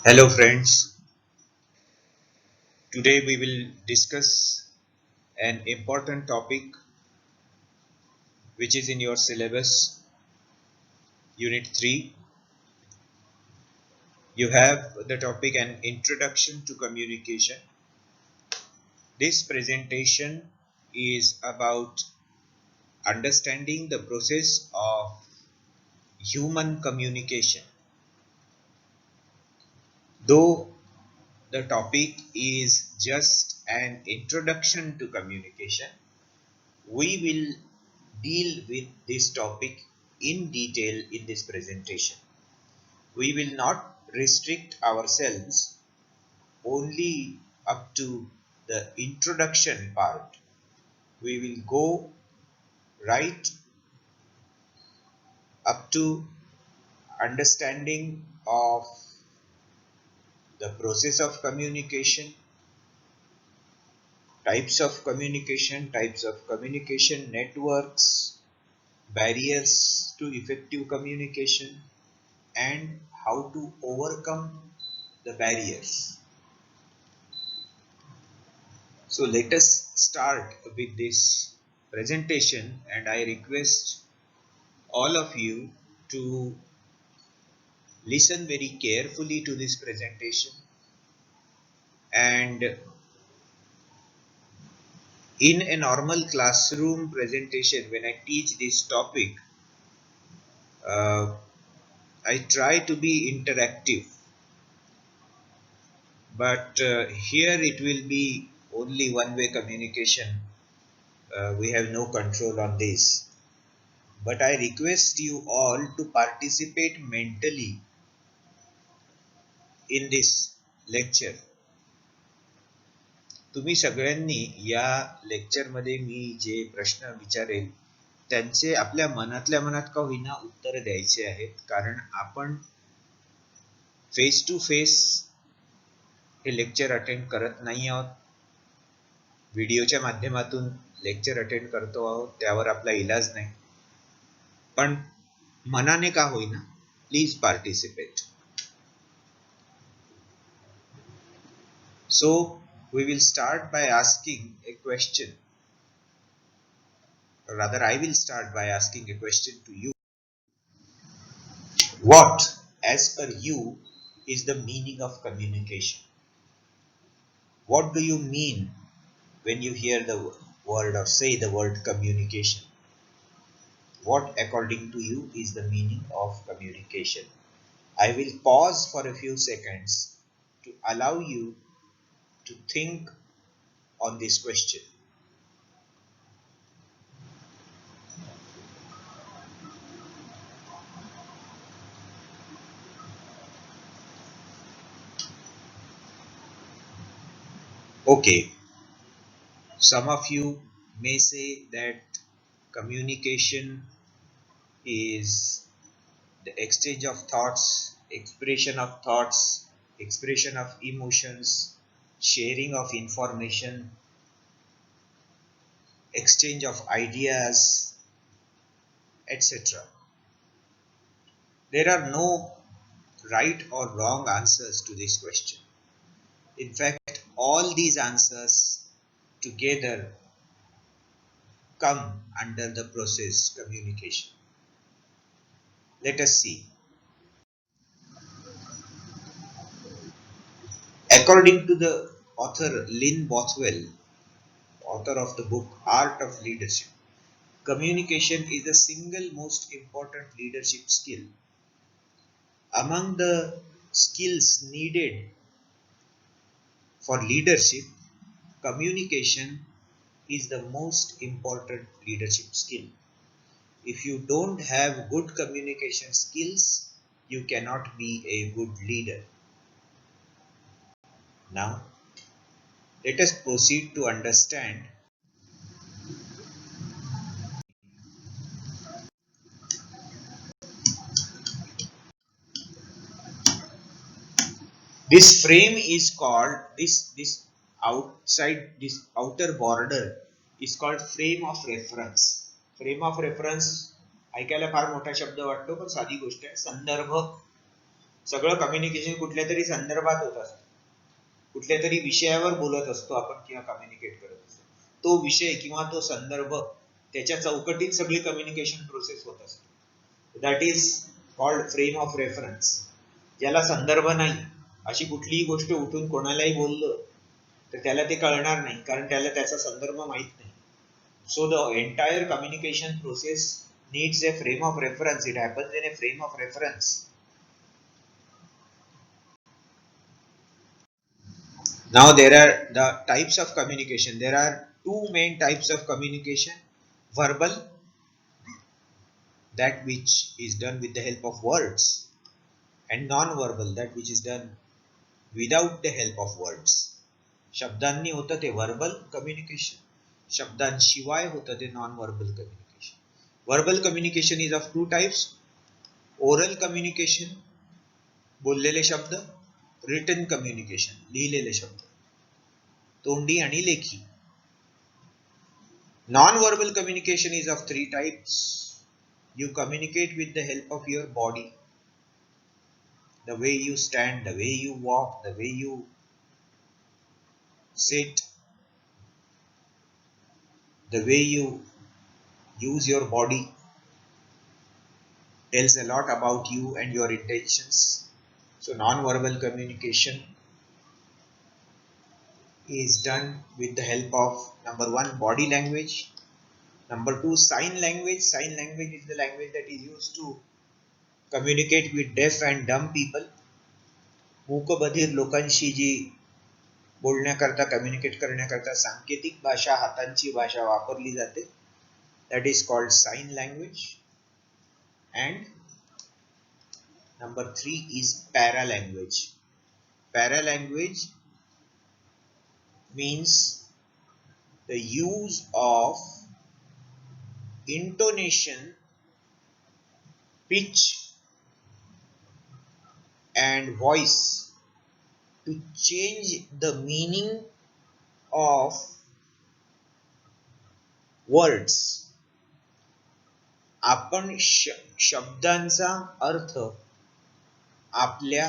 Hello friends, today we will discuss an important topic which is in your syllabus, Unit 3. You have the topic an introduction to communication. This presentation is about understanding the process of human communication. Though the topic is just an introduction to communication, we will deal with this topic in detail in this presentation. We will not restrict ourselves only up to the introduction part. We will go right up to understanding of the process of communication, types of communication networks, barriers to effective communication, and how to overcome the barriers. So let us start with this presentation, and I request all of you to listen very carefully to this presentation, and in a normal classroom presentation when I teach this topic, uh, I try to be interactive, but here it will be only one-way communication. We have no control on this, but I request you all to participate mentally in this lecture. तुम्ही सगळ्यांनी या लेक्चरमध्ये मी जे प्रश्न विचारेल त्यांचे आपल्या मनातल्या मनात का होईना उत्तर द्यायचे आहेत, कारण आपण फेस टू फेस हे लेक्चर अटेंड करत नाही आहोत. व्हिडिओच्या माध्यमातून लेक्चर अटेंड करतो आहोत, त्यावर आपला इलाज नाही. पण मनाने का होईना please participate. So we will start by asking a question. Rather, I will start by asking a question to you. What, as per you, is the meaning of communication? What do you mean when you hear the word or say the word communication? What, according to you, is the meaning of communication? I will pause for a few seconds to allow you to think on this question. Okay, some of you may say that communication is the exchange of thoughts, expression of emotions, sharing of information, exchange of ideas, etc. There are no right or wrong answers to this question. In fact, all these answers together come under the process communication. Let us see. According to the author Lynn Bothwell, author of the book Art of Leadership, communication is the single most important leadership skill. Among the skills needed for leadership, communication is the most important leadership skill. If you don't have good communication skills, you cannot be a good leader. Now, let us proceed to understand this frame is called this outer border is called frame of reference. Frame of reference ऐकायला फार मोठा शब्द वाटतो, पण साधी गोष्ट आहे. संदर्भ सगळं कम्युनिकेशन कुठल्या तरी संदर्भात होत असतं, कुठल्या तरी विषयावर बोलत असतो आपण किंवा कम्युनिकेट करत असतो. तो विषय किंवा तो संदर्भ त्याच्या चौकटीत सगळी कम्युनिकेशन प्रोसेस होत असते. That is called frame of reference. ज्याला संदर्भ नाही अशी कुठलीही गोष्ट उठून कोणालाही बोललं तर त्याला ते कळणार नाही, कारण त्याला त्याचा संदर्भ माहित नाही. So the entire communication process needs a frame of reference. It happens in a frame of reference. Now there are the types of communication. There are two main types of communication: verbal, that which is done with the help of words, and non-verbal, that which is done without the help of words. शब्दांनी होतं ते verbal communication, शब्दांशिवाय होतं ते non-verbal communication. Verbal communication is of two types: oral communication, बोललेले शब्द, written communication, लिहिलेले शब्द, तोंडी आणि लेखी. Non-verbal communication is of three types. You communicate with the help of your body, the way you stand, the way you walk, the way you sit, the way you use your body tells a lot about you and your intentions. So non-verbal communication is done with the help of, number one, body language, number two, sign language. Sign language is the language that is used to communicate with deaf and dumb people. मूकबधिर लोकांशी जी बोलण्याकरता, communicate करण्याकरता सांकेतिक भाषा, हातांची भाषा वापरली जाते, that is called sign language. And number three is paralanguage. Paralanguage means the use of intonation, pitch and voice to change the meaning of words. आपण शब्दांचा अर्थ आपल्या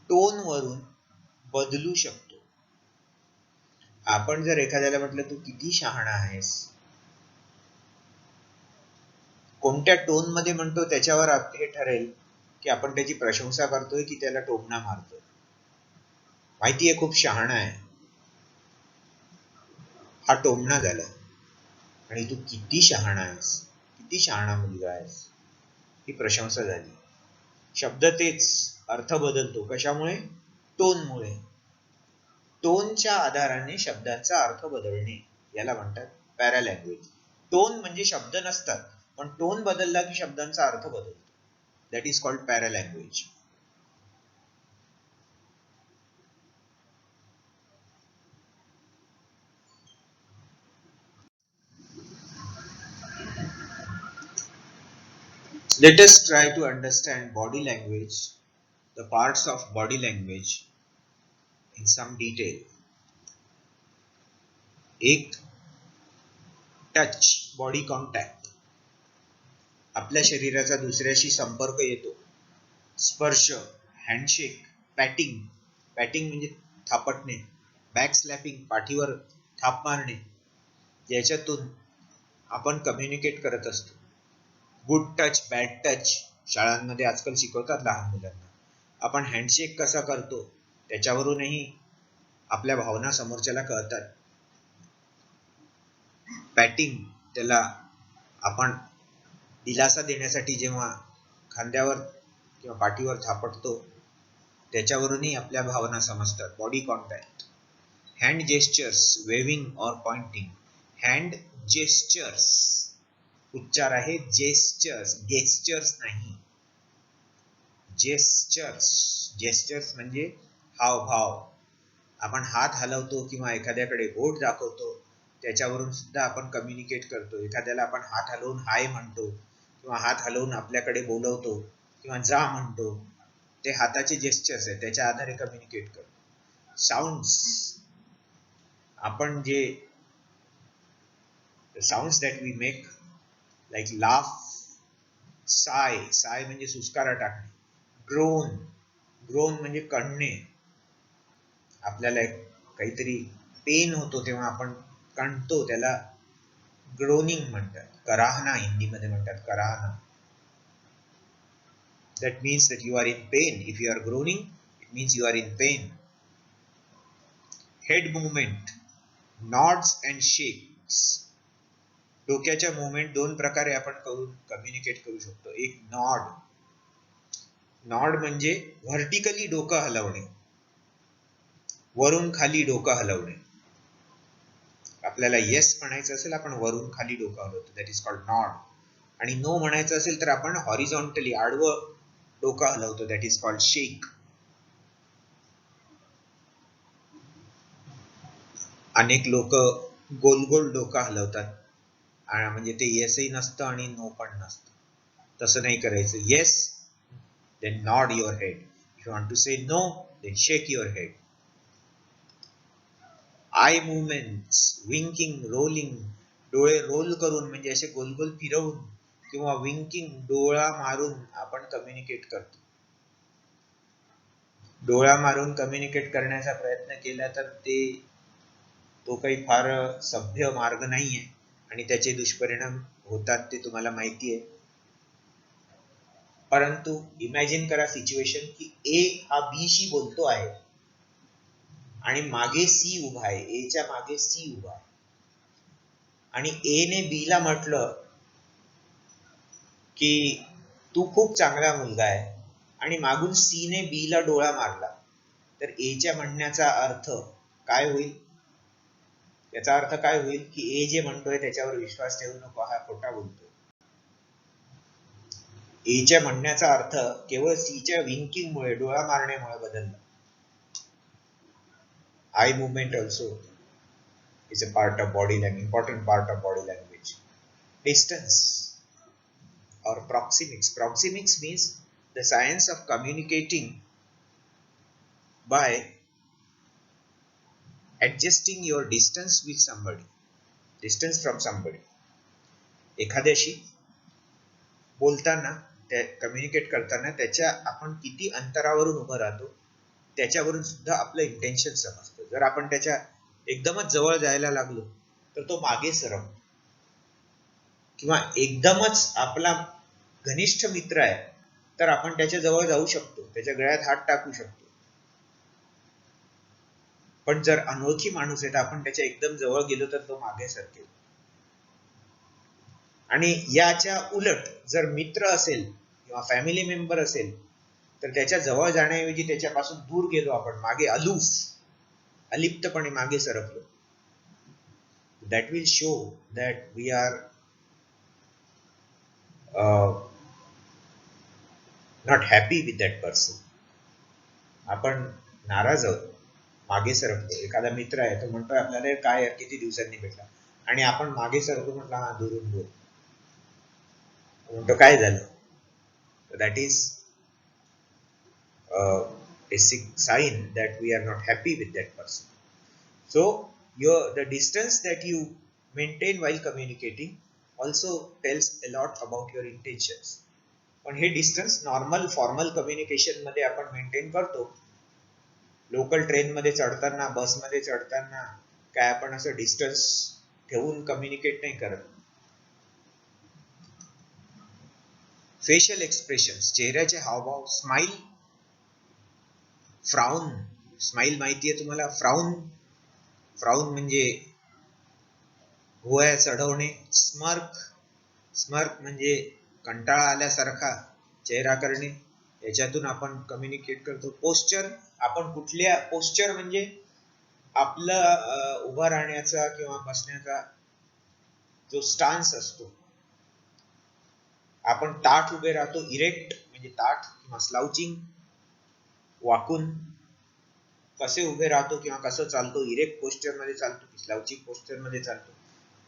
टोन वरून बदलू शकतो. आपण जर एखाद्याला म्हटलं तू किती शहाणा आहेस, कोणत्या टोन मध्ये म्हणतो त्याच्यावर हे ठरेल की आपण त्याची प्रशंसा करतोय की त्याला टोमणा मारतोय. माहितीये खूप शहाणा आहे, हा टोमणा झाला, आणि तू किती शहाणा आहेस, किती शहाणा मुलगा आहेस, ही प्रशंसा झाली. शब्द तेच, अर्थ बदलतो. कशामुळे? टोनमुळे. टोनच्या आधाराने शब्दांचा अर्थ बदलणे याला म्हणतात पॅरालँग्वेज. टोन म्हणजे शब्द नसतात, पण टोन बदलला की शब्दांचा अर्थ बदलतो. That is called paralanguage. Let us try to understand body language, the parts of body language in some detail. एक, टच, बॉडी कॉन्टॅक्ट. आपल्या शरीराचा दुसऱ्याशी संपर्क येतो. स्पर्श, हँडशेक, पॅटिंग. पॅटिंग म्हणजे थापटणे. बॅक स्लॅपिंग, पाठीवर थाप मारणे. याच्यातून आपण कम्युनिकेट करत असतो. गुड टच, बॅड टच शाळांमध्ये आजकाल शिकवतात लहान मुलांना. आपण हँडशेक कसा करतो त्याच्यावरूनही आपल्या भावना समोरच्याला कळतात. पॅटिंग, त्याला आपण दिलासा देण्यासाठी जेव्हा खांद्यावर किंवा पाठीवर थापटतो त्याच्यावरूनही आपल्या भावना समजतात. Body contact. Hand gestures, waving और पॉइंटिंग. हँड जेस्चर्स, उच्चार आहे जेस्चर्स, गेस्चर्स नाही. जेस्चर्स. जेस्चर्स म्हणजे हावभाव. आपण हात हलवतो किंवा एखाद्याकडे बोट दाखवतो, त्याच्यावरून सुद्धा आपण कम्युनिकेट करतो. एखाद्याला आपण हात हलवून हाय म्हणतो किंवा हात हलवून आपल्याकडे बोलवतो किंवा जा म्हणतो, ते हाताचे जेस्चर्स आहे, त्याच्या आधारे कम्युनिकेट करतो. साऊंड्स, आपण जे sounds that we make, like laugh, sigh. Sigh म्हणजे सुस्कारा टाकणे. ग्रोन, ग्रोन म्हणजे कणणे. आपल्याला काहीतरी पेन होतो तेव्हा आपण कणतो, त्याला ग्रोनिंग म्हणतात. कराहना हिंदीमध्ये म्हणतात, कराहना. That means that you are in pain. If you are groaning, it means you are in pain. Head movement, nods and shakes. डोक्याच्या मुवमेंट दोन प्रकारे आपण कम्युनिकेट करू शकतो. एक नॉड, नॉड म्हणजे व्हर्टिकली डोकं हलवणे, वरून खाली डोकं हलवणे. आपल्याला येस म्हणायचं असेल आपण वरून खाली डोकं हलवतो, दॅट इज कॉल्ड नॉड. आणि नो म्हणायचं असेल तर आपण हॉरिझॉन्टली आडवं डोकं हलवतो, दॅट इज कॉल्ड शेक. अनेक लोक गोल गोल डोकं हलवतात, म्हणजे ते येसही नसतं आणि नो पण नसतं. तसं नाही करायचं. Yes, then nod your head. If you want to say no, then shake your head. Eye movements, winking, rolling. डोळे रोल करून म्हणजे असे गोल गोल फिरवून किंवा विंकिंग, डोळा मारून आपण कम्युनिकेट करतो. डोळा मारून कम्युनिकेट करण्याचा प्रयत्न केला तर तो काही फार सभ्य मार्ग नाहीये आणि त्याचे दुष्परिणाम होतात ते तुम्हाला माहिती आहे. परंतु इमॅजिन करा सिच्युएशन की ए हा बी शी बोलतो आहे आणि मागे सी उभा आहे, ए च्या मागे सी उभा आहे, आणि ए ने बी ला म्हटलं की तू खूप चांगला मुलगा आहे, आणि मागून सी ने बी ला डोळा मारला, तर ए च्या म्हणण्याचा अर्थ काय होईल? याचा अर्थ काय होईल की ए जे म्हणतोय त्याच्यावर विश्वास ठेवू नको, हा खोटा बोलतोय. एच्या म्हणण्याचा अर्थ केवळ सीच्या विंकिंगमुळे, डोळा मारण्यामुळे बदलला. I movement also is a part of body language, important part of body language. Distance or proxemics. Proxemics means the science of communicating by adjusting your distance with somebody, distance from somebody. एखाद्याशी बोलताना, communicate करताना त्याच्या आपण किती अंतरावरून उभं राहतो त्याच्यावरून सुद्धा आपलं इंटेन्शन समजतं. जर आपण त्याच्या एकदमच जवळ जायला लागलो तर तो मागे सरकतो, किंवा एकदमच आपला घनिष्ठ मित्र आहे तर आपण त्याच्या जवळ जाऊ शकतो, त्याच्या गळ्यात हात टाकू शकतो. पण जर अनोळखी माणूस आहे तर आपण त्याच्या एकदम जवळ गेलो तर तो मागे सरकेल. आणि याच्या उलट जर मित्र असेल किंवा फॅमिली मेंबर असेल तर त्याच्या जवळ जाण्याऐवजी त्याच्यापासून दूर गेलो आपण, मागे अलिप्तपणे मागे सरकलो, that will show that we are not happy with that person. आपण नाराज आहोत, मागे सरकतो. एखादा मित्र आहे तो म्हणतोय आपल्याला काय यार किती दिवसांनी भेटला, आणि आपण मागे सरकतो, म्हटलं हा दुरून बोल, म्हणतो काय झालं. that is a sign that we are not happy with that person. So the distance that you maintain while communicating also tells a lot about your intentions. पण हे डिस्टन्स नॉर्मल फॉर्मल कम्युनिकेशन मध्ये आपण maintain करतो. Local train मध्ये चढताना, बस मध्ये चढताना काय आपण असं डिस्टन्स ठेवून कम्युनिकेट नाही करत. फेशियल एक्सप्रेशन्स, चेहऱ्याचे हावभाव, स्माइल, फ्राउन. स्माइल माहिती आहे तुम्हाला? फ्राउन म्हणजे भुवया चढवणे. स्मर्क म्हणजे कंटाळा आल्यासारखा चेहरा करणे, याच्यातून आपण कम्युनिकेट करतो. पोस्चर, आपण कुठल्या पोस्चर म्हणजे आपलं उभा राहण्याचा किंवा बसण्याचा जो स्टान्स असतो. आपण ताठ उभे राहतो, इरेक्ट म्हणजे ताठ, किंवा स्लाउचिंग वाकून कसे उभे राहतो किंवा कसं चालतो, इरेक्ट पोस्चर मध्ये चालतो की स्लाउचिंग पोस्चर मध्ये चालतो,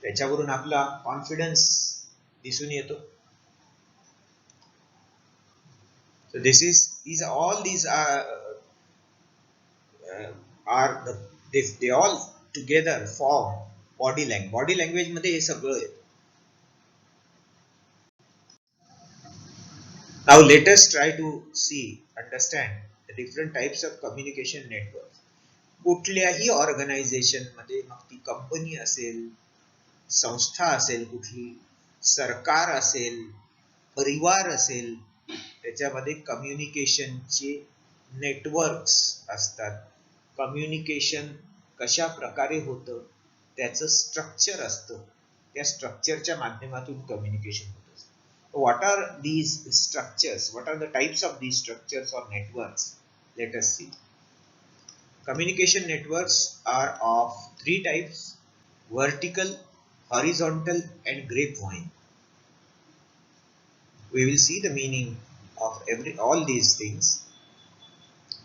त्याच्यावरून आपला कॉन्फिडन्स दिसून येतो. So these all together form body language. Body language मध्ये हे सगळं येतं. Now let us try to understand the different types of communication networks. कुठल्याही ऑर्गनायझेशन मध्ये, मग ती कंपनी असेल, संस्था असेल, कुठली सरकार असेल, परिवार असेल, त्याच्यामध्ये कम्युनिकेशनचे नेटवर्क्स असतात. कम्युनिकेशन कशा प्रकारे होतं त्याचं स्ट्रक्चर असतं. त्या स्ट्रक्चरच्या माध्यमातून कम्युनिकेशन होतं. What are these structures? What are the types of these structures or networks? Let us see. Communication networks are of three types: vertical, horizontal, and grapevine. We will see the meaning of all these things.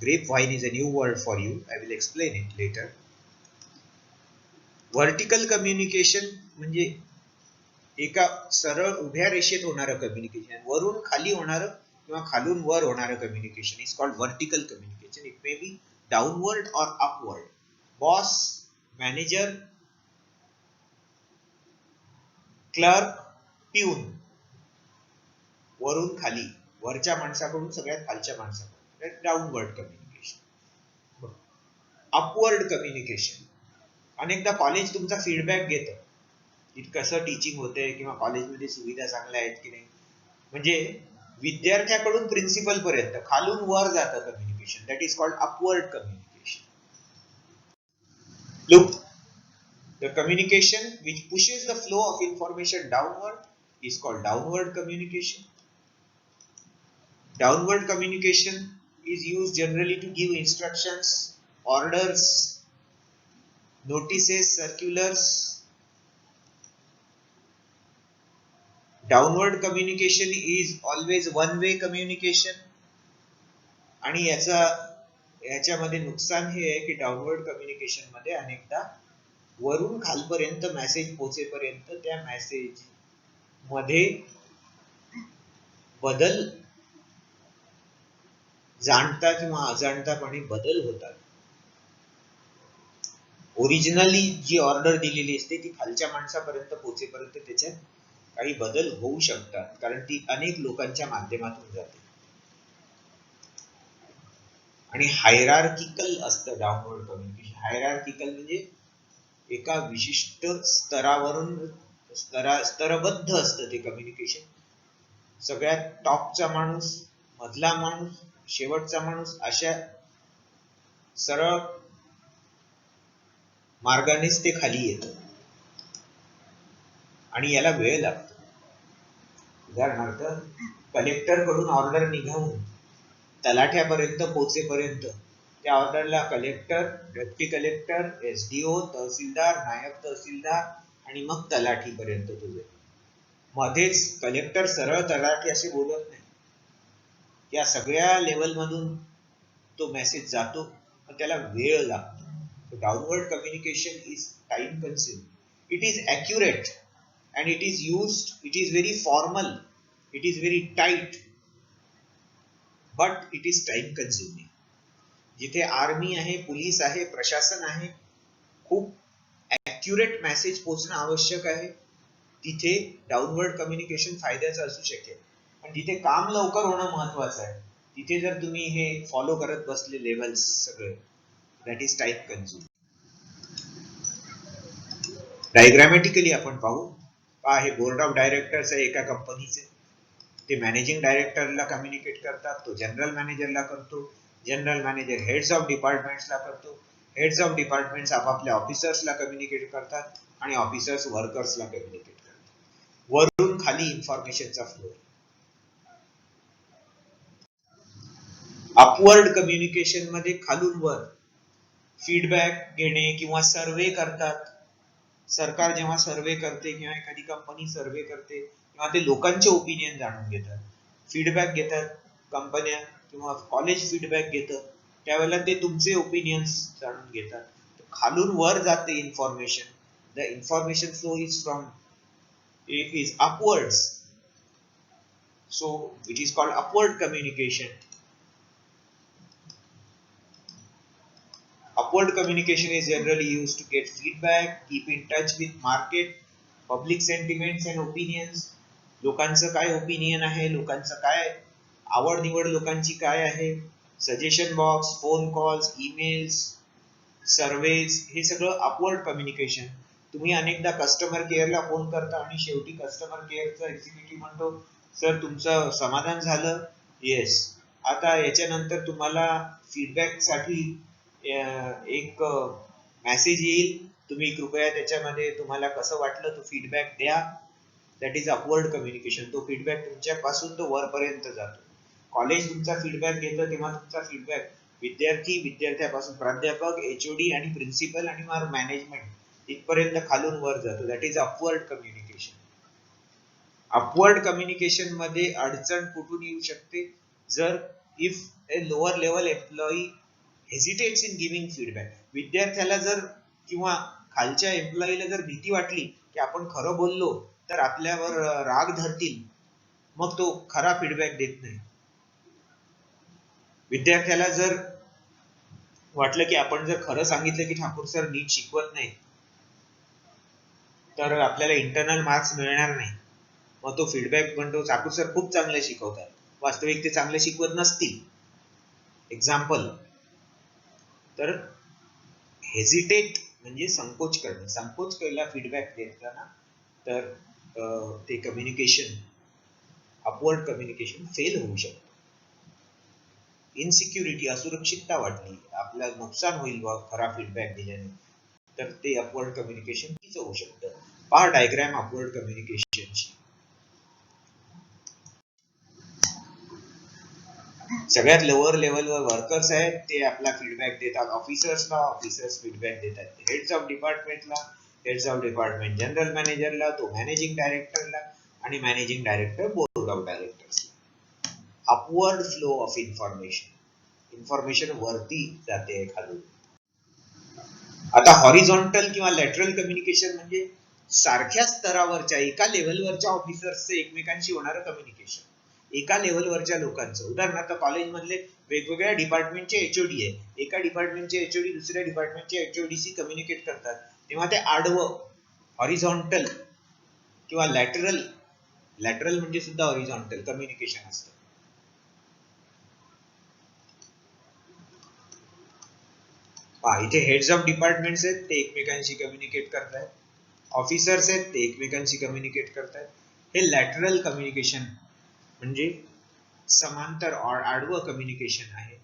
Grapevine is a new word for you. I will explain it later. Vertical communication म्हणजे एका सरळ उभ्या रेषेत होणारं communication, वरून खाली होणारं किंवा खालून वर होणारं communication is called vertical communication. It may be downward और upward. Boss, manager, clerk, peon, वरून खाली, वरच्या माणसाकडून सगळ्यात खालच्या माणसाकडून, डाउनवर्ड कम्युनिकेशन. अपवर्ड कम्युनिकेशन, अनेकदा कॉलेज तुमचा फीडबॅक घेतं की कसं टीचिंग होते किंवा कॉलेजमध्ये सुविधा चांगल्या आहेत की नाही. म्हणजे विद्यार्थ्याकडून प्रिन्सिपल पर्यंत खालून वर जातं communication. That is called upward communication. Look, the communication which pushes the flow of information downward is called downward communication. Downward communication is used generally to give instructions, orders, notices, circulars. Downward communication is always one way communication. आणि याच्यामध्ये नुकसान हे आहे की downward communication मध्ये अनेकदा वरून खालपर्यंत मेसेज पोहोचेपर्यंत त्या मेसेज मध्ये बदल, जाणता किंवा अजाणतापणे बदल होतात. ओरिजिनली जी ऑर्डर दिलेली असते ती खालच्या माणसापर्यंत पोहोचेपर्यंत त्याच्यात काही बदल होऊ शकतात, कारण ती अनेक लोकांच्या माध्यमातून जाते. आणि हायरार्किकल असतं डाउनवर्ड कम्युनिकेशन. हायरार्किकल म्हणजे एका विशिष्ट स्तरावरून स्तरबद्ध असतं ते कम्युनिकेशन. सगळ्यात टॉपचा माणूस, मधला माणूस, शेवटचा माणूस, अशा सरळ मार्गानेच ते खाली येतं आणि याला वेळ लागतो. उदाहरणार्थ, कलेक्टर कडून ऑर्डर निघावून तलाठ्यापर्यंत पोहोचेपर्यंत त्या ऑर्डरला कलेक्टर, डेप्टी कलेक्टर, एसडीओ, तहसीलदार, नायब तहसीलदार आणि मग तलाठीपर्यंत तुझे. मध्येच कलेक्टर सरळ तलाठी असे बोलत नाही. या सगळ्या लेवल मधून तो मेसेज जातो, पण त्याला वेळ लागतो. Downward communication is time consuming. It is accurate and it is used, it is very formal, it is very tight, but it is time consuming. जिथे आर्मी आहे, पोलीस आहे, प्रशासन आहे, खूप ॲक्युरेट मेसेज पोहोचणं आवश्यक आहे, तिथे डाउनवर्ड कम्युनिकेशन फायद्याचं असू शकेल. पण जिथे काम लवकर होणं महत्वाचं आहे, तिथे जर तुम्ही हे फॉलो करत बसले लेवल्स सगळे, that is time consuming. Diagrammatically आपण पाहू. हे बोर्ड ऑफ डायरेक्टर्स आहे एका कंपनीचे. ते मॅनेजिंग डायरेक्टरला कम्युनिकेट करतात, तो जनरल मॅनेजरला करतो, जनरल मॅनेजर हेड्स ऑफ डिपार्टमेंट्सला करतो, हेड्स ऑफ डिपार्टमेंट्स आपापल्या ऑफिसर्सला कम्युनिकेट करतात आणि ऑफिसर्स वर्कर्सला कम्युनिकेट करतात. वरून खाली इन्फॉर्मेशनचा फ्लो. अपवर्ड कम्युनिकेशन मध्ये खालून वर फीडबॅक घेणे किंवा सर्वे करतात. सरकार जेव्हा सर्वे करते किंवा एखादी कंपनी सर्वे करते तेव्हा ते लोकांचे ओपिनियन जाणून घेतात, फीडबॅक घेतात. कंपन्या किंवा कॉलेज फीडबॅक घेतं, त्यावेळेला ते तुमचे ओपिनियन्स जाणून घेतात. खालून वर जाते information. The information flow is upwards. So it is called upward communication. Upward communication is generally used to get feedback, keep in touch with market, public sentiments and opinions. लोकांचं काय ओपिनियन आहे, लोकांचं काय आवड निवड लोकांची काय आहे, suggestion box, phone calls, emails, surveys, हे सगळं अपवर्ड कम्युनिकेशन. तुम्ही अनेकदा कस्टमर केअरला फोन करता आणि शेवटी कस्टमर केअरचा एक्झिक्युटिव्ह म्हणतो, सर तुमचं समाधान झालं, येस, आता याच्यानंतर तुम्हाला फीडबॅक साठी एक मेसेज येईल, तुम्ही कृपया त्याच्यामध्ये तुम्हाला कसं वाटलं तो फीडबॅक द्या. That is upward communication. तो फीडबॅक तुमच्यापासून तो वरपर्यंत जातो. कॉलेज तुमचा फीडबॅक घेतं तेव्हा तुमचा फीडबॅक विद्यार्थी, विद्यार्थ्यापासून प्राध्यापक, एचओडी आणि प्रिन्सिपल आणि मॅनेजमेंट इथपर्यंत खालून वर जातो. That is upward communication. Upward communication मध्ये अडचण कुठून येऊ शकते, जर if a lower level employee hesitates in giving feedback. विद्यार्थ्याला जर किंवा खालच्या एम्प्लॉईला जर भीती वाटली की आपण खरं बोललो तर आपल्यावर राग धरतील, मग तो खरा फीडबॅक देत नाही. विद्यार्थ्याला जर वाटलं की आपण जर खरं सांगितलं की ठाकूर सर नीट शिकवत नाही तर आपल्याला इंटरनल मार्क्स मिळणार नाही, मग तो फीडबॅक म्हणतो ठाकूर सर खूप चांगले शिकवतात, वास्तविक ते चांगले शिकवत नसतील. एक्झाम्पल. तर हेजिटेट म्हणजे संकोच करणे. संकोच केला फीडबॅक देताना तर ते कम्युनिकेशन, अपवर्ड कम्युनिकेशन फेल होऊ शकतं. इनसिक्युरिटी, असुरक्षितता वाटली, आपल्याला नुकसान होईल खरा फीडबॅक दिल्याने, तर ते अपवर्ड कम्युनिकेशन होऊ शकतं. पहा डायग्राम अपवर्ड कम्युनिकेशनची. सगळ्यात लोअर लेवलवर वर्कर्स आहेत, ते आपला फीडबॅक देतात ऑफिसर्सला, ऑफिसर्स फीडबॅक देतात हेड्स ऑफ डिपार्टमेंटला, हेड्स ऑफ डिपार्टमेंट जनरल मॅनेजरला, तो मॅनेजिंग डायरेक्टरला आणि मॅनेजिंग डायरेक्टर बोर्ड ऑफ डायरेक्टर्सला. Upward flow of information. Information वरती जाते खालून. आता हॉरिझॉन्टल किंवा लॅटरल कम्युनिकेशन म्हणजे सारख्या स्तरावरच्या, एका लेव्हलवरच्या ऑफिसर्सचे एकमेकांशी होणारं कम्युनिकेशन. एका लेव्हलवरच्या लोकांचं, उदाहरणार्थ कॉलेजमधले वेगवेगळ्या डिपार्टमेंटचे एचओडी आहे, एका डिपार्टमेंटचे एचओडी दुसऱ्या डिपार्टमेंटचे एचओडीशी कम्युनिकेट करतात, तेव्हा ते आडवं हॉरिझॉन्टल किंवा लॅटरल, लॅटरल म्हणजे सुद्धा हॉरिझॉन्टल कम्युनिकेशन असतं. इथे हेड्स ऑफ डिपार्टमेंट्स आहेत, ते एकमेकांशी कम्युनिकेट करतायत, ऑफिसर्स आहेत ते एकमेकांशी कम्युनिकेट करतायत. हे लॅटरल कम्युनिकेशन म्हणजे समांतर आडवं कम्युनिकेशन आहे.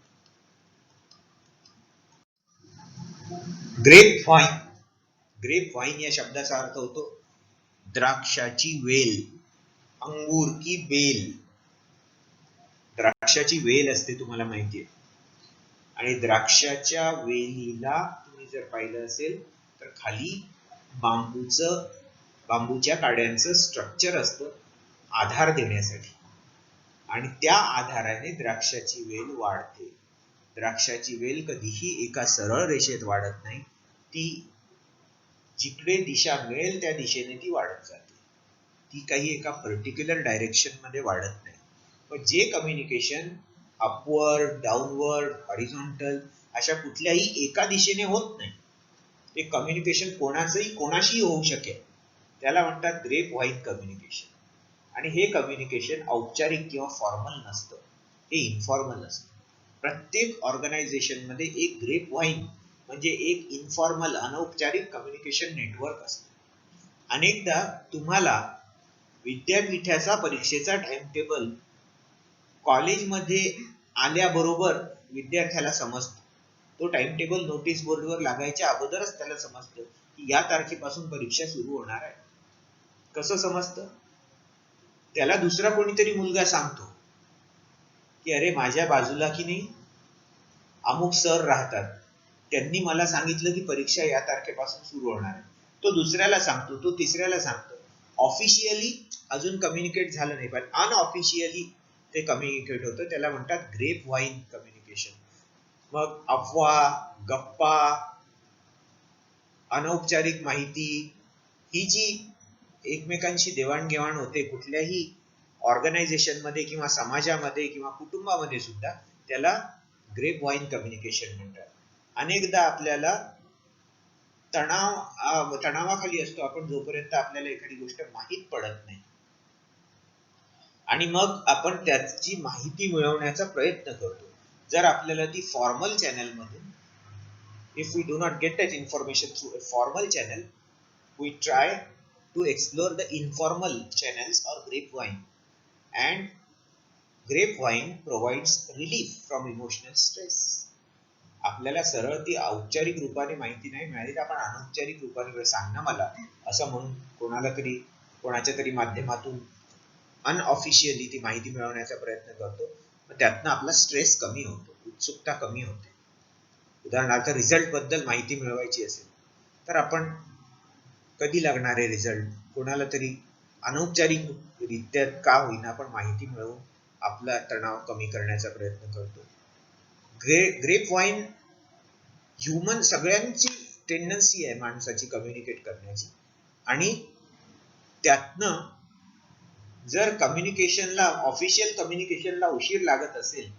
Grep wine. ग्रेप व्हाईन या शब्दाचा अर्थ होतो द्राक्षाची वेल, अंगूर की बेल. द्राक्षाची वेल असते तुम्हाला माहितीये, आणि द्राक्षाच्या वेलीला तुम्ही जर पाहिलं असेल तर खाली बांबूच्या काड्यांचं स्ट्रक्चर असतं आधार देण्यासाठी, आणि त्या आधाराने द्राक्षाची वेल वाढते. द्राक्षाची वेल कधीही एका सरळ रेषेत वाढत नाही, ती जिकडे दिशा मिळेल त्या दिशेने ती वाढत जाते, ती काही एका पर्टिक्युलर डायरेक्शन मध्ये वाढत नाही. पण जे कम्युनिकेशन अपवर्ड, डाऊनवर्ड, हॉरिझॉन्टल अशा कुठल्याही एका दिशेने होत नाही, ते कम्युनिकेशन कोणाशीही होऊ शकेल, त्याला म्हणतात ग्रेप व्हाईन कम्युनिकेशन. आणि हे कम्युनिकेशन औपचारिक किंवा फॉर्मल नसतं, हे इन्फॉर्मल असतं. प्रत्येक ऑर्गनायझेशन मध्ये एक ग्रेप व्हाईन म्हणजे एक इन्फॉर्मल, अनौपचारिक कम्युनिकेशन नेटवर्क असतं. अनेकदा तुम्हाला विद्यापीठाचा परीक्षेचा टाइम टेबल कॉलेजमध्ये आल्याबरोबर विद्यार्थ्याला समजतो. तो टाइम टेबल नोटीस बोर्डवर लागायच्या अगोदरच त्याला समजतं की या तारखेपासून परीक्षा सुरू होणार आहे. कसं समजतं? त्याला दुसरा कोणीतरी मुलगा सांगतो की अरे माझ्या बाजूला की नाही अमुक सर राहतात, त्यांनी मला सांगितलं की परीक्षा या तारखेपासून सुरू होणार आहे. तो दुसऱ्याला सांगतो, तो तिसऱ्याला सांगतो. ऑफिशियली अजून कम्युनिकेट झालं नाही, पण अनऑफिशियली ते कम्युनिकेट होतं, त्याला म्हणतात ग्रेप व्हाईन कम्युनिकेशन. मग अफवा, गप्पा, अनौपचारिक माहिती, ही जी एकमेकांशी देवाणघेवाण होते कुठल्याही ऑर्गनायझेशन मध्ये किंवा समाजामध्ये किंवा कुटुंबामध्ये सुद्धा, त्याला ग्रेप व्हाईन कम्युनिकेशन म्हणतात. अनेकदा आपल्याला तणावाखाली असतो आपण जोपर्यंत आपल्याला एखादी गोष्ट माहीत पडत नाही, आणि मग आपण त्याची माहिती मिळवण्याचा प्रयत्न करतो. जर आपल्याला ती फॉर्मल चॅनल मधून, if we do not get that information through a formal channel, we try to explore the informal channels or grapevine, and grapevine provides relief from emotional stress. आपल्याला सरळ ती औपचारिक रूपाने माहिती नाही मिळाली तर आपण अनौपचारिक रूपाने सांग ना मला असं म्हणून कोणाला तरी कोणाच्या तरी माध्यमातून अनऑफिशियली ती माहिती मिळवण्याचा प्रयत्न करतो. मग त्यातनं आपला स्ट्रेस कमी होतो, उत्सुकता कमी होते. उदाहरणार्थ रिझल्ट बद्दल माहिती मिळवायची असेल तर आपण कधी लागणारे रिझल्ट कोणाला तरी अनौपचारिक रित्या का होईना आपण माहिती मिळवून आपला तणाव कमी करण्याचा प्रयत्न करतो. ग्रेप वाईन ह्युमन सगळ्यांची टेंडन्सी आहे माणसाची कम्युनिकेट करण्याची, आणि त्यातनं जर कम्युनिकेशनला ऑफिशियल कम्युनिकेशनला उशीर लागत असेल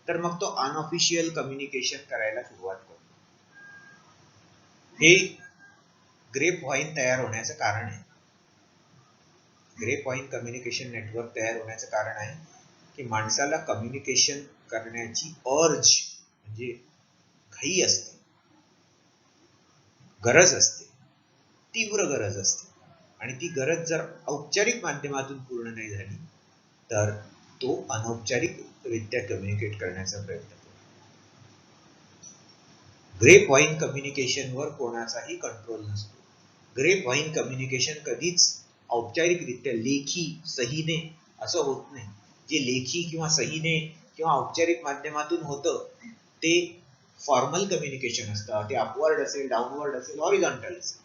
तर मग तो अनऑफिशियल कम्युनिकेशन करायला सुरुवात करतो. हे ग्रेप वाईन तयार होण्याचं कारण आहे. ग्रेप वाईन कम्युनिकेशन नेटवर्क तयार होण्याचं कारण आहे की माणसाला कम्युनिकेशन करण्याची अर्ज म्हणजे घाई असते, गरज असते, तीव्र गरज असते, आणि ती गरज जर औपचारिक माध्यमातून पूर्ण नाही झाली तर तो अनौपचारिक रित्या कम्युनिकेट करण्याचा प्रयत्न करतो. ग्रेप वाईन कम्युनिकेशनवर कोणाचाही कंट्रोल नसतो. ग्रेप वाईन कम्युनिकेशन कधीच औपचारिकरित्या लेखी सहीने असं होत नाही. जे लेखी किंवा सहीने किंवा औपचारिक माध्यमातून होतं ते फॉर्मल कम्युनिकेशन असतं. ते अपवर्ड असेल, डाऊनवर्ड असेल, हॉरिझॉन्टल असेल.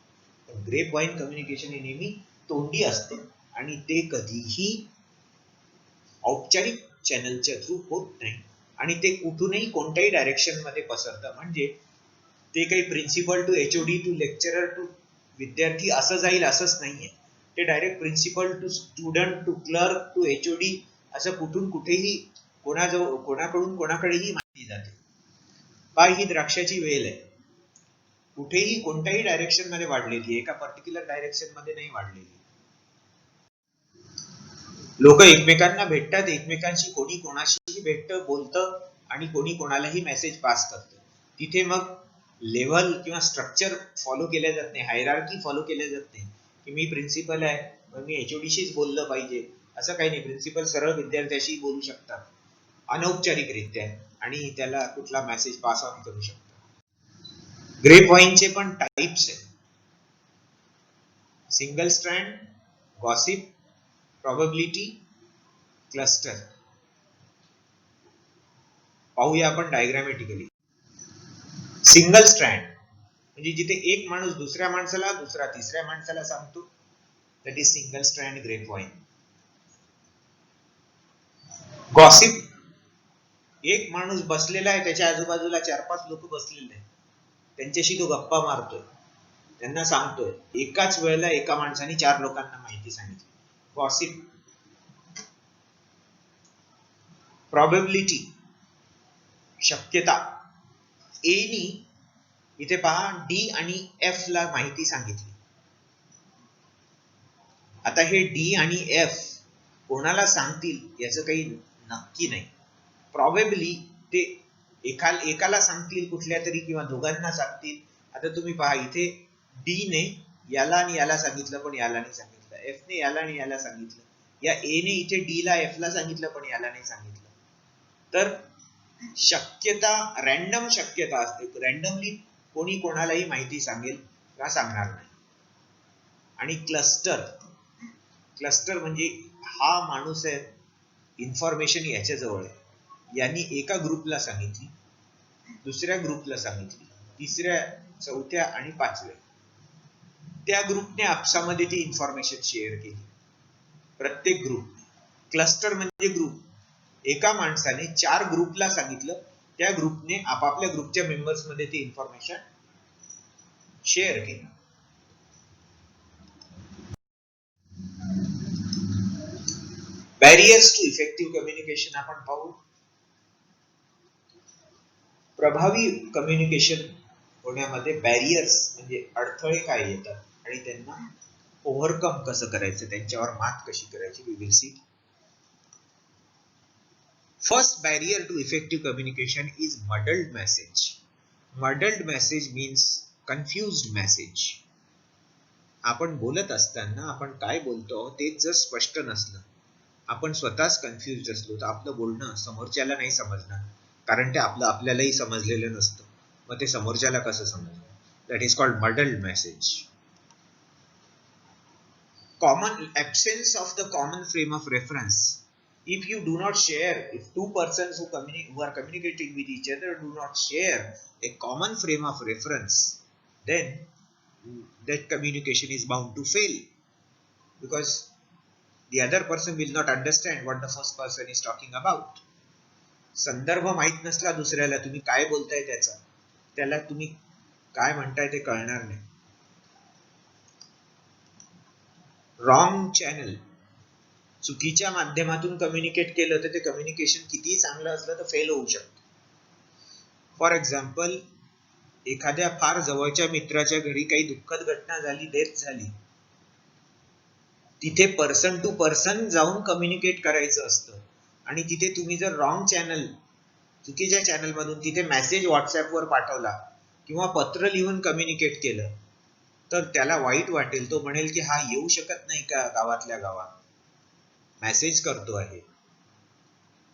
पण ग्रेप वाईन कम्युनिकेशन हे नेहमी तोंडी असतं आणि ते कधीही औपचारिक चॅनलच्या थ्रू होत नाही आणि ते कुठूनही कोणत्याही डायरेक्शन मध्ये पसरतं. म्हणजे ते काही principal to HOD to lecturer to विद्यार्थी असं जाईल असंच नाहीये. ते direct principal to student to clerk to HOD असं कुठून कुठेही कोणाकडून कोणाकडेही माहिती जाते. पाय ही द्राक्षाची वेल आहे, कुठेही कोणत्याही डायरेक्शन मध्ये वाढलेली, एका पर्टिक्युलर डायरेक्शन मध्ये नाही वाढलेली. लोक एकमेकांना भेटतात, एकमेकांशी कोणी कोणाशी भेटतं, बोलतं आणि कोणी कोणालाही मेसेज पास करतं. तिथे मग लेव्हल किंवा स्ट्रक्चर फॉलो केल्या जात नाही, हायरार्की फॉलो केल्या जात नाही की मी प्रिन्सिपल आहे मग मी एचओडीशीच बोललं पाहिजे असं काही नाही. प्रिन्सिपल सरळ विद्यार्थ्याशी बोलू शकतात अनौपचारिकरित्या आणि त्याला कुठला मेसेज पास ऑन करू शकतात. ग्रेप वाईनचे पण टाइप्स आहेत: single strand, gossip, probability, cluster. पाहूया आपण डायग्रामॅटिकली. सिंगल स्ट्रँड म्हणजे जिथे एक माणूस दुसऱ्या माणसाला, दुसरा तिसऱ्या माणसाला सांगतो, that is single strand grapevine. Gossip, एक माणूस बसलेला आहे, त्याच्या आजूबाजूला 4-5 लोक बसलेले आहेत, त्यांच्याशी तो गप्पा मारतोय, त्यांना सांगतोय. एकाच वेळेला एका माणसाने 4 लोकांना माहिती सांगितली. गॉसिप. प्रॉबॅबिलिटी, शक्यता. ए नी इथे पहा डी आणि एफ ला माहिती सांगितली. आता हे डी आणि एफ कोणाला सांगतील याचं काही नक्की नाही. प्रॉबेबली ते एकाला सांगतील कुठल्या तरी किंवा दोघांना सांगतील. आता तुम्ही पहा इथे डी ने याला आणि याला सांगितलं पण याला नाही सांगितलं, एफ ने याला आणि याला सांगितलं, या ए ने इथे डी ला एफ ला सांगितलं पण याला नाही सांगितलं. तर शक्यता रॅन्डम शक्यता असते, रॅन्डमली कोणी कोणालाही माहिती सांगेल का सांगणार नाही. आणि क्लस्टर, क्लस्टर म्हणजे हा माणूस आहे, इन्फॉर्मेशन याच्या जवळ आहे, यांनी एका ग्रुपला सांगितली, दुसऱ्या ग्रुपला सांगितली, तिसऱ्या, चौथ्या आणि पाचव्या, त्या ग्रुपने आपसामध्ये ती इन्फॉर्मेशन शेअर केली, प्रत्येक ग्रुप. क्लस्टर म्हणजे ग्रुप, एका माणसाने 4 ग्रुपला सांगितलं, त्या ग्रुपने आपापल्या ग्रुपच्या मेंबर्स मध्ये ती इन्फॉर्मेशन शेअर केली. बॅरियर्स टू इफेक्टिव्ह कम्युनिकेशन आपण पाहू. प्रभावी कम्युनिकेशन होण्यामध्ये बॅरियर्स म्हणजे अडथळे काय येतात आणि त्यांना ओव्हरकम कसं करायचं, त्यांच्यावर मात कशी करायची, we will see. First barrier to effective communication is muddled message. Muddled message means confused message. आपण बोलत असताना आपण काय बोलतो तेच जर स्पष्ट नसलं, आपण स्वतःच कन्फ्युज्ड असलो तर आपलं बोलणं समोरच्याला नाही समजणार, कारण ते आपल्यालाही समजलेलं नसतं. मग ते समोरच्याला कसं समजणार? That is called muddled message. Common absence of the common frame of reference. If you do not share, if two persons who are communicating with each other do not share a common frame of reference, then that communication is bound to fail, because the other person will not understand what the first person is talking about. संदर्भ माहित नसला दुसऱ्याला, तुम्ही काय बोलताय त्याला तुम्ही काय म्हणताय ते कळणार नाही. रॉंग चॅनल, चुकीच्या माध्यमातून कम्युनिकेट केलं तर ते कम्युनिकेशन कितीही चांगलं असलं तर फेल होऊ शकतं. फॉर एक्झाम्पल, एखाद्या फार जवळच्या मित्राच्या घरी काही दुःखद घटना झाली, डेथ झाली, तिथे पर्सन टू पर्सन जाऊन कम्युनिकेट करायचं असतं, आणि तिथे तुम्ही जर रॉंग चॅनल, चुकीच्या चॅनल मधून तिथे मेसेज व्हॉट्सअपवर पाठवला किंवा पत्र लिहून कम्युनिकेट केलं तर त्याला वाईट वाटेल. तो म्हणेल की हा येऊ शकत नाही का गावातल्या गावात, मेसेज करतो आहे.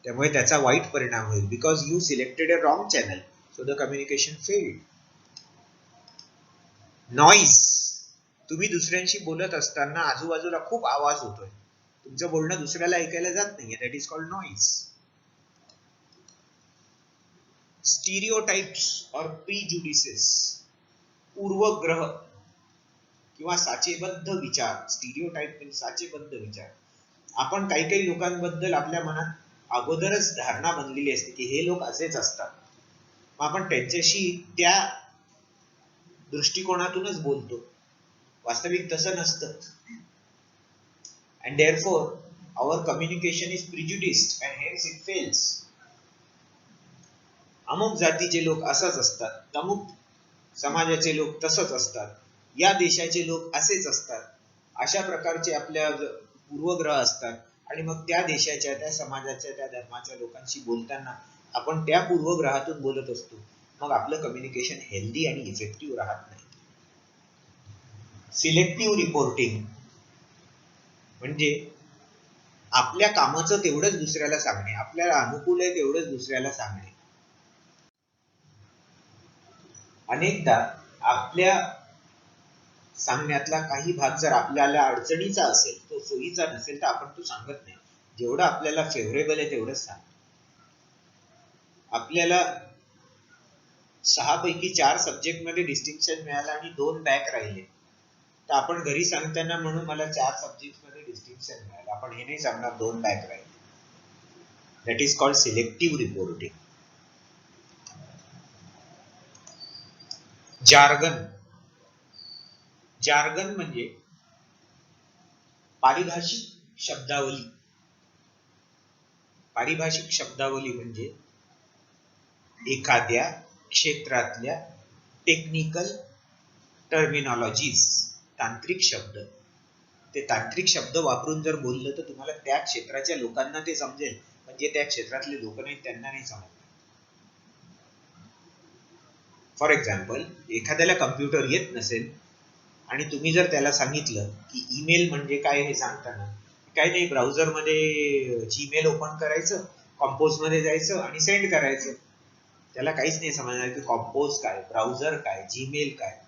त्यामुळे त्याचा वाईट परिणाम होईल, because you selected a wrong channel, so the communication failed. Noise, तुम्ही दुसऱ्यांशी बोलत असताना आजूबाजूला खूप आवाज होतोय, तुमचं बोलणं दुसऱ्याला ऐकायला जात नाहीये, that is called noise. Stereotypes और प्रीजुडिसेस, पूर्वग्रह किंवा साचेबद्ध विचार. स्टिरियोटाइप म्हणजे साचेबद्ध विचार. आपण काही लोकांबद्दल आपल्या मनात अगोदरच धारणा बनलेली असते की हे लोक असेच असतात, मग आपण त्यांच्याशी त्या दृष्टिकोनातूनच बोलतो. वास्तविक तसं नसतं. and therefore our communication is prejudiced and hence it fails. अमुक जातीचे लोक असंच असतात, तमुक समाजाचे लोक तसंच असतात, या देशाचे लोक असेच असतात, अशा प्रकारचे आपल्या पूर्वग्रह असतात. आणि मग त्या देशाच्या, त्या समाजाच्या, त्या धर्माच्या लोकांशी बोलताना आपण त्या पूर्वग्रहातून बोलत असतो. मग आपलं कम्युनिकेशन हेल्दी आणि इफेक्टिव्ह राहत नाही. सिलेक्टिव्ह रिपोर्टिंग म्हणजे आपल्या कामाचं तेवढंच दुसऱ्याला सांगणे, आपल्याला अनुकूल आहे तेवढंच दुसऱ्याला सांगणे. अनेकदा आपल्या सांगण्यातला काही भाग जर आपल्याला अडचणीचा असेल, तो सोयीचा नसेल, तर आपण तो सांगत नाही. जेवढं आपल्याला फेवरेबल आहे तेवढंच सांग. आपल्याला 6 पैकी 4 सब्जेक्ट मध्ये डिस्टिंक्शन मिळालं आणि 2 बॅक राहिले, तर आपण घरी सांगताना म्हणून मला 4 सब्जेक्ट मध्ये डिस्टिंक्शन मिळालं, आपण हे नाही सांगणार 2 बॅक राहिले. That is called selective reporting. Jargon, jargon म्हणजे पारिभाषिक शब्दावली. पारिभाषिक शब्दावली म्हणजे एखाद्या क्षेत्रातल्या टेक्निकल टर्मिनॉलॉजीज, तांत्रिक शब्द. ते तांत्रिक शब्द वापरून जर बोललं तर तुम्हाला त्या क्षेत्राच्या लोकांना ते समजेल, म्हणजे त्या क्षेत्रातले लोक नाही त्यांना नाही समजणार. फॉर एक्झाम्पल, एखाद्याला कम्प्युटर येत नसेल आणि तुम्ही जर त्याला सांगितलं की ईमेल म्हणजे काय हे सांगताना, काय नाही, ब्राउझर मध्ये जीमेल ओपन करायचं, कंपोज मध्ये जायचं आणि सेंड करायचं, त्याला काहीच नाही समजणार की कंपोज काय, ब्राउझर काय, जीमेल काय,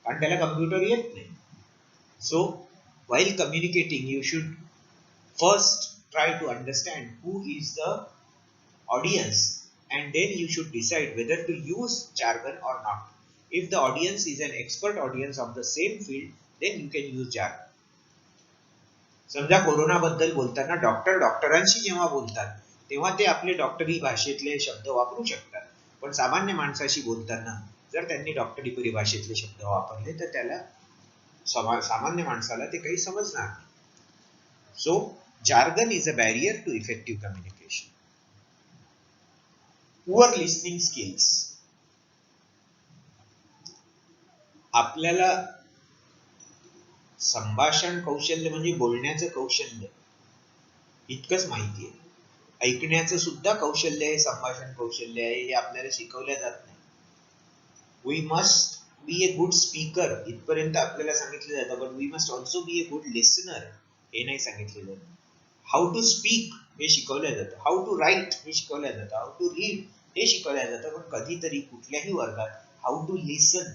कारण त्याला कम्प्युटर येत नाही. So while communicating you should first try to understand who is the audience, and then you should decide whether to use jargon or not. If the audience is an expert audience of the same field, then you can use jargon. समजा corona बद्दल बोलताना डॉक्टरांशी जेव्हा बोलतात तेव्हा ते आपले डॉक्टरी भाषेतले शब्द वापरू शकतात, पण सामान्य माणसाशी बोलताना जर त्यांनी डॉक्टरी परिभाषेतले शब्द वापरले तर त्याला, सामान्य माणसाला ते काही समजणार नाही. So jargon is a barrier to effective communication. Poor listening skills. आपल्याला संभाषण कौशल्य म्हणजे बोलण्याचं कौशल्य इतकंच माहिती आहे, ऐकण्याचं सुद्धा कौशल्य आहे, संभाषण कौशल्य आहे, हे आपल्याला शिकवल्या जात नाही. We must be a good speaker इथपर्यंत आपल्याला सांगितलं जातं, पण we must also be a good listener हे नाही सांगितलं जातं. हाऊ टू स्पीक हे शिकवलं जातं, हाऊ टू राईट हे शिकवलं जातं, हाऊ टू रीड हे शिकवलं जातं, पण कधीतरी कुठल्याही वर्गात हाऊ टू लिसन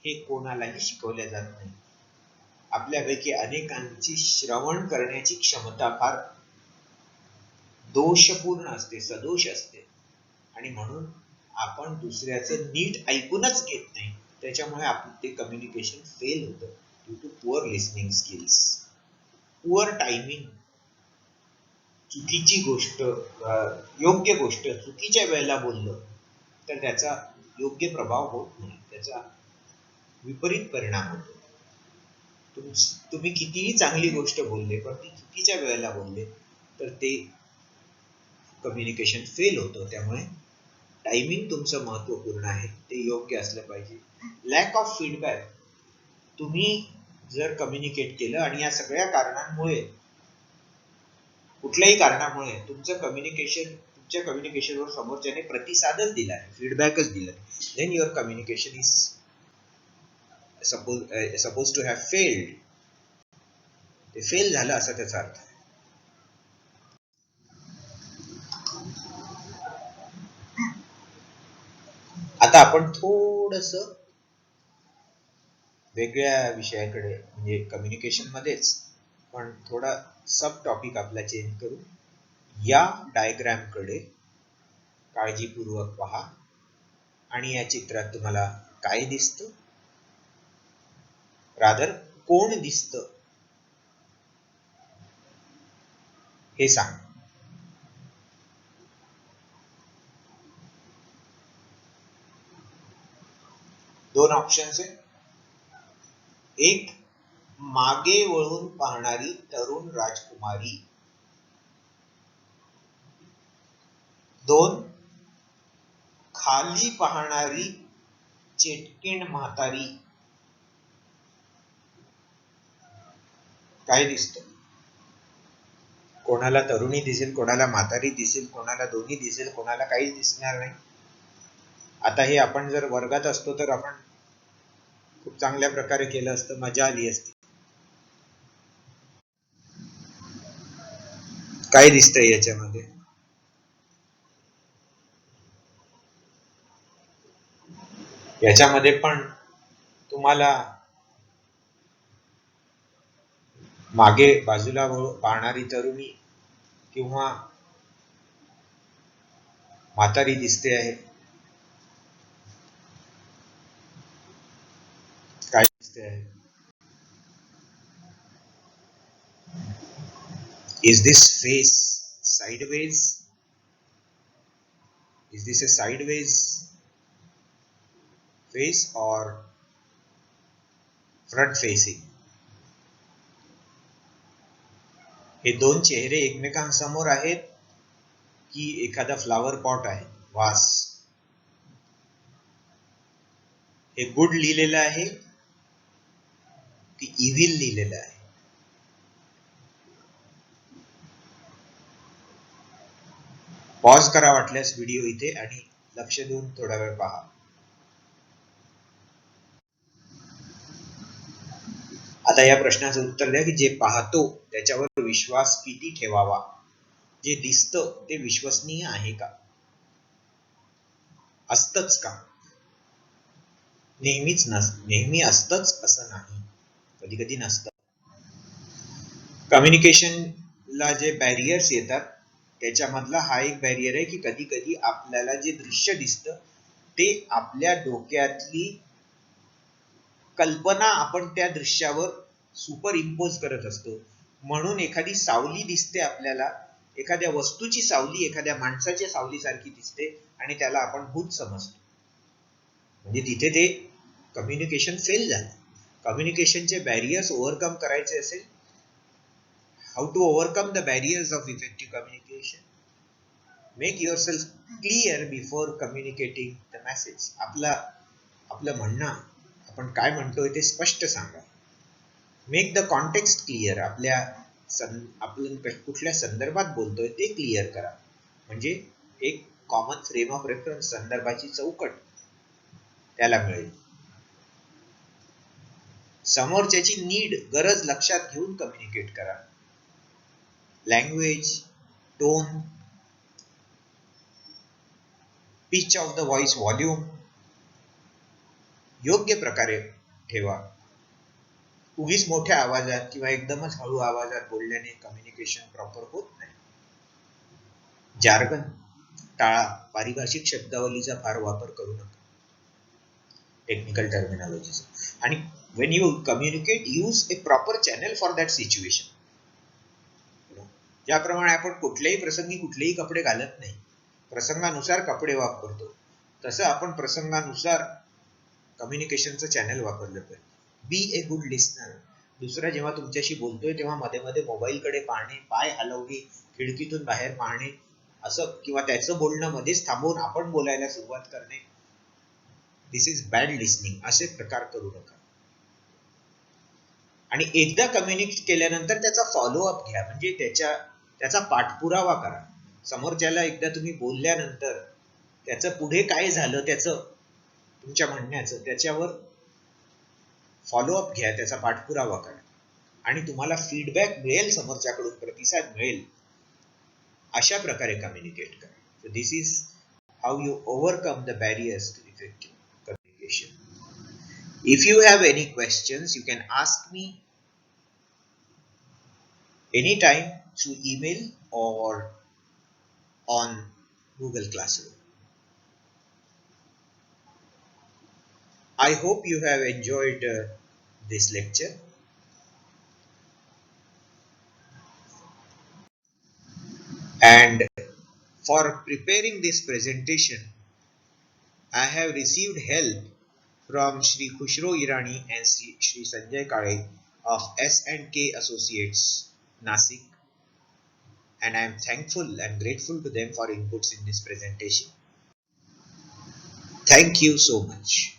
हे कोणालाही शिकवल्या जात नाही. आपल्यापैकी अनेकांची श्रवण करण्याची क्षमता फार दोषपूर्ण असते, सदोष असते, आणि म्हणून आपण दुसऱ्याचं नीट ऐकूनच घेत नाही. त्याच्यामुळे आपलं ते कम्युनिकेशन फेल होतं due to poor listening skills. Poor timing, चुकीची गोष्ट, योग्य गोष्ट चुकीच्या वेळेला बोललं तर त्याचा योग्य प्रभाव होत नाही, त्याचा विपरीत परिणाम होतो. तुम्ही कितीही चांगली गोष्ट बोलले पण ती चुकीच्या वेळेला बोलले तर ते कम्युनिकेशन फेल होतं. त्यामुळे टायमिंग तुमचं महत्वपूर्ण आहे, ते योग्य असलं पाहिजे. लॅक ऑफ फीडबॅक, तुम्ही जर कम्युनिकेट केलं आणि या सगळ्या कारणांमुळे, कुठल्याही कारणामुळे तुमच्या कम्युनिकेशनवर समोरच्याने प्रतिसादच दिला आहे, फीडबॅकच दिला, then your communication is suppose to have failed. ते फेल झालं असा त्याचा अर्थ. आता आपण थोडस वेगळ्या विषयाकडे, म्हणजे कम्युनिकेशन मध्येच पण थोडा सब टॉपिक आपला चेंज करू. या डायग्राम कडे काळजीपूर्वक पहा आणि या चित्रात तुम्हाला काय दिसतं, रादर कोण दिसतं हे सांग. दोन ऑप्शन्स आहे. एक, मागे वळून पाहणारी तरुण राजकुमारी. दोन, खाली पाहणारी चेटकीण म्हातारी. काय दिसतं? कोणाला तरुणी दिसेल, कोणाला म्हातारी दिसेल, कोणाला दोन्ही दिसेल, कोणाला काहीच दिसणार नाही. आता हे आपण जर वर्गात असतो तर आपण खूप चांगल्या प्रकारे केलं असतं, मजा आली असती. काय दिसतंय याच्यामध्ये? याच्यामध्ये पण तुम्हाला मागे बाजूला पाहणारी तरुणी किंवा म्हातारी दिसते आहे. काय दिसते आहे? Is this face sideways? Is this a sideways face or front facing? हे दोन चेहरे एकमेकांसमोर आहेत की एखादा फ्लावर पॉट आहे, वास? हे गुड लिहिलेलं आहे की इव्हिल लिहिलेलं आहे? पॉज करा वाटल्यास व्हिडिओ इथे आणि लक्ष देऊन थोडा वेळ पहा. आता या प्रश्नाचं उत्तर द्या की जे पाहतो त्याच्यावर विश्वास किती ठेवावा? जे दिसतं ते विश्वसनीय आहे का? असतंच का? नेहमी असतंच असं नाही, कधी कधी नसतं. कम्युनिकेशनला जे बॅरियर्स येतात त्याच्यामधला हा एक बॅरियर आहे की कधी कधी आपल्याला जे दृश्य दिसतं ते आपल्या डोक्यातली कल्पना आपण त्या दृश्यावर सुपर इम्पोज करत असतो. म्हणून एखादी सावली दिसते आपल्याला, एखाद्या वस्तूची सावली एखाद्या माणसाच्या सावलीसारखी दिसते आणि त्याला आपण भूत समजतो. म्हणजे तिथे ते कम्युनिकेशन फेल झालं. कम्युनिकेशनचे बॅरियर्स ओव्हरकम करायचे असेल, how to overcome the barriers of effective communication? Make yourself clear before communicating the message. आपलं म्हणणं, आपण काय म्हणतोय ते स्पष्ट सांगा. Make the context clear. आपण कुठल्या संदर्भात बोलतोय ते क्लिअर करा. म्हणजे एक कॉमन फ्रेम ऑफ रेफरन्स, संदर्भाची चौकट त्याला मिळेल. समोरच्याची नीड, गरज लक्षात घेऊन कम्युनिकेट करा. Language, tone, pitch of the voice, volume योग्य प्रकारे ठेवा. उगीच मोठ्या आवाजात किंवा एकदमच हळू आवाजात बोलल्याने कम्युनिकेशन प्रॉपर होत नाही. जार्गन टाळा, पारिभाषिक शब्दावलीचा फार वापर करू नका, टेक्निकल टर्मिनॉलॉजीचा. आणि when you communicate, use a proper channel for that situation. ज्याप्रमाणे आपण कुठल्याही प्रसंगी कुठलेही कपडे घालत नाही, प्रसंगानुसार कपडे वापरतो, तसं आपण प्रसंगानुसार कम्युनिकेशनचं चॅनल वापरलं पाहिजे. बी ए गुड लिस्नर. दुसरा जेव्हा तुमच्याशी बोलतोय तेव्हा मध्ये मध्ये मोबाईलकडे पाहणे, पाय हलवणे, खिडकीतून बाहेर पाहणे असं, किंवा त्याचं बोलणं मध्येच थांबवून आपण बोलायला सुरुवात करणे, दिस इज बॅड लिस्निंग. असे प्रकार करू नका. आणि एकदा कम्युनिकेट केल्यानंतर त्याचा फॉलोअप घ्या, म्हणजे त्याचा पाठपुरावा करा. समोरच्याला एकदा तुम्ही बोलल्यानंतर त्याचं पुढे काय झालं, त्याचं तुमच्या म्हणण्याचं त्याच्यावर फॉलोअप घ्या, त्याचा पाठपुरावा करा, आणि तुम्हाला फीडबॅक मिळेल, समोरच्याकडून प्रतिसाद मिळेल, अशा प्रकारे कम्युनिकेट करा. So this is how you overcome the barriers to effective communication. If you have any questions, you can ask me anytime through email or on Google Classroom. I hope you have enjoyed this lecture. And for preparing this presentation, I have received help from Shri Khushro Irani and Shri Sanjay Kale of S&K Associates, Nasik, and I am thankful and grateful to them for inputs in this presentation. Thank you so much.